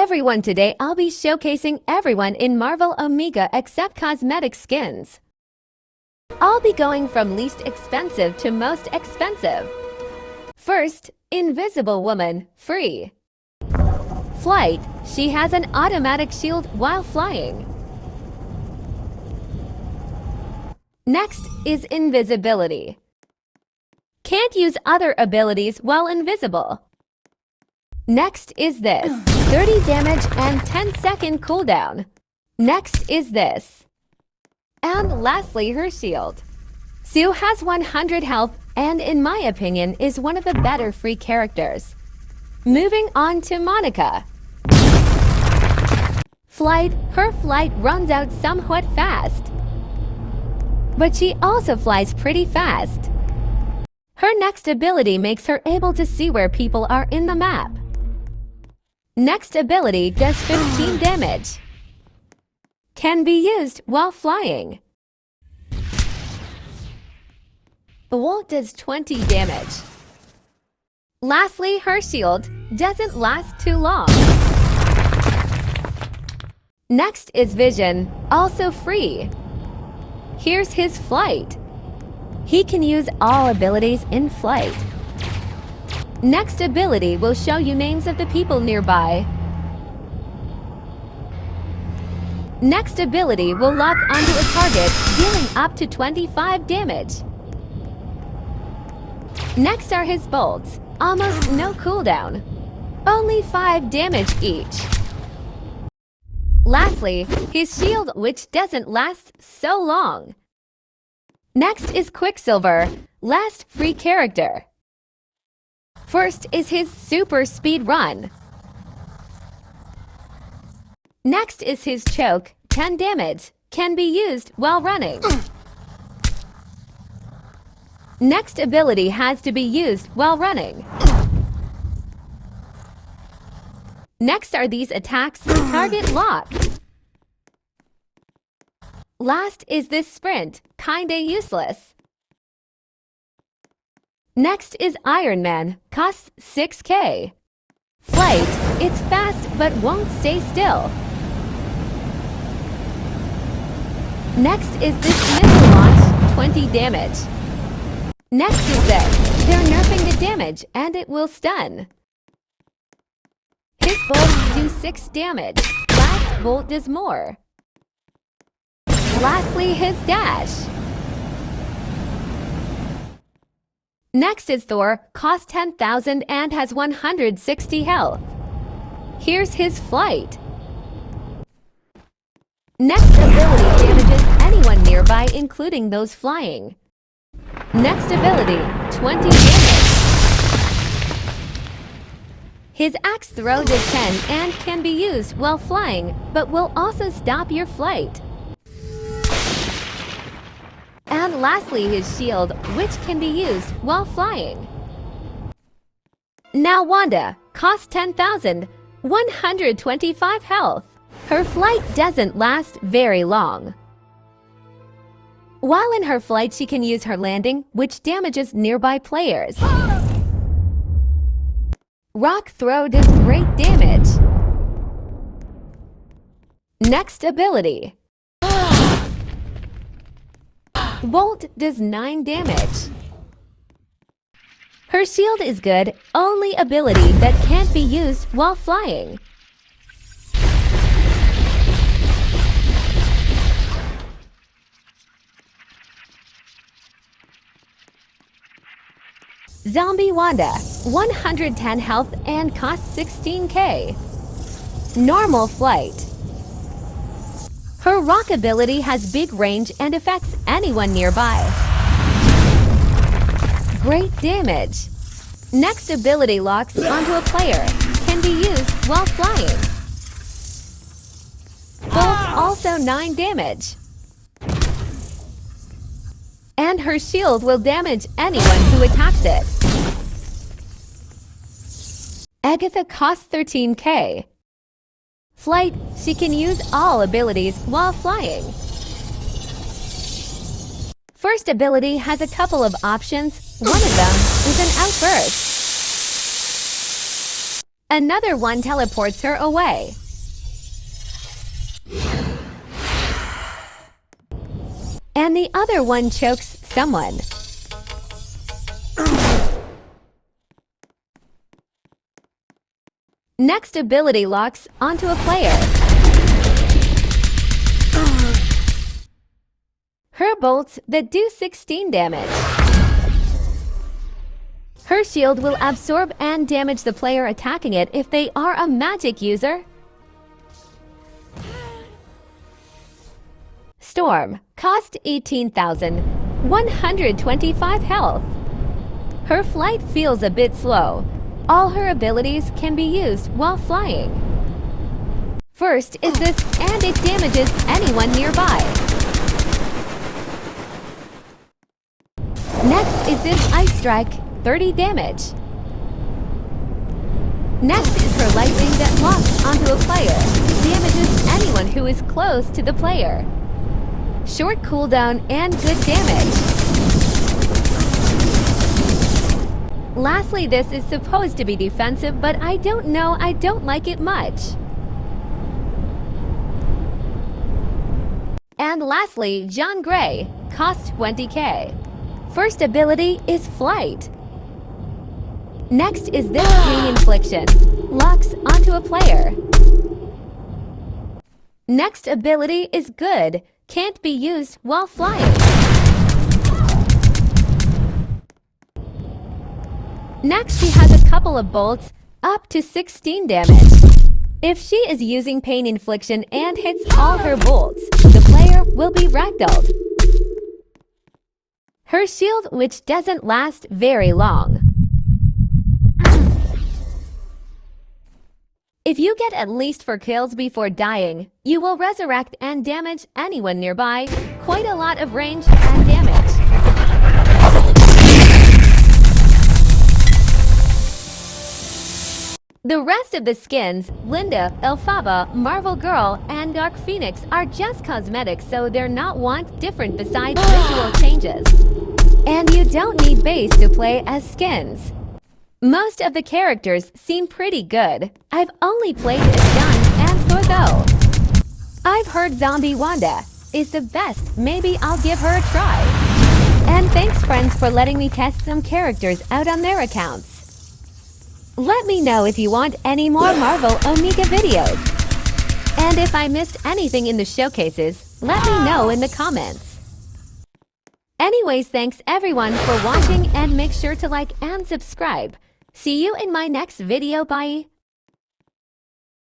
everyone, today I'll be showcasing everyone in Marvel Omega except cosmetic skins. I'll be going from least expensive to most expensive. First, Invisible Woman, free. Flight, she has an automatic shield while flying. Next is Invisibility. Can't use other abilities while invisible. Next is this, 30 damage and 10-second cooldown. Next is this. And lastly, her shield. Sue has 100 health and in my opinion is one of the better free characters. Moving on to Monica. Flight, her flight runs out somewhat fast. But she also flies pretty fast. Her next ability makes her able to see where people are in the map. Next ability does 15 damage. Can be used while flying. The Volt does 20 damage. Lastly, her shield doesn't last too long. Next is Vision, also free. Here's his flight. He can use all abilities in flight. Next ability will show you names of the people nearby. Next ability will lock onto a target, dealing up to 25 damage. Next are his bolts, almost no cooldown, only 5 damage each. Lastly, his shield, which doesn't last so long. Next is Quicksilver, last free character. First is his super speed run. Next is his choke, 10 damage, can be used while running. Next ability has to be used while running. Next are these attacks, target lock. Last is this sprint, kinda useless. Next is Iron Man, costs 6k. Flight, it's fast but won't stay still. Next is this missile launch, 20 damage. Next is this, they're nerfing the damage and it will stun. His bolts do 6 damage, last bolt does more. Lastly, his dash. Next is Thor, costs 10,000 and has 160 health. Here's his flight. Next ability damages anyone nearby, including those flying. Next ability, 20 damage. His axe throw does 10 and can be used while flying, but will also stop your flight. And lastly, his shield, which can be used while flying. Now Wanda, costs 10,000, 125 health. Her flight doesn't last very long. While in her flight, she can use her landing, which damages nearby players. Rock throw does great damage. Next ability. Bolt does 9 damage. Her shield is good, only ability that can't be used while flying. Zombie Wanda, 110 health and costs 16k. Normal flight. Her rock ability has big range and affects anyone nearby. Great damage. Next ability locks onto a player, can be used while flying. Bolt also 9 damage. And her shield will damage anyone who attacks it. Agatha costs 13k. Flight, she can use all abilities while flying. First ability has a couple of options. One of them is an outburst. Another one teleports her away. And the other one chokes someone. Next ability locks onto a player. Her bolts that do 16 damage. Her shield will absorb and damage the player attacking it if they are a magic user. Storm, cost 18,125 health. Her flight feels a bit slow. All her abilities can be used while flying. First is this, and it damages anyone nearby. Next is this Ice Strike, 30 damage. Next is her lightning that locks onto a player, damages anyone who is close to the player. Short cooldown and good damage. Lastly, this is supposed to be defensive, but I don't know, I don't like it much. And lastly, John Gray, cost 20k. First ability is Flight. Next is this Pain Infliction, locks onto a player. Next ability is Good, can't be used while flying. Next, she has a couple of bolts, up to 16 damage. If she is using Pain Infliction and hits all her bolts, the player will be ragdolled. Her shield, which doesn't last very long. If you get at least 4 kills before dying, you will resurrect and damage anyone nearby, quite a lot of range and damage. The rest of the skins, Linda, Elphaba, Marvel Girl, and Dark Phoenix are just cosmetics, so they're not different besides visual changes. And you don't need base to play as skins. Most of the characters seem pretty good. I've only played as Gun and Thorgo. I've heard Zombie Wanda is the best. Maybe I'll give her a try. And thanks friends for letting me test some characters out on their accounts. Let me know if you want any more Marvel Omega videos. And if I missed anything in the showcases, let me know in the comments. Anyways, thanks everyone for watching and make sure to like and subscribe. See you in my next video. Bye.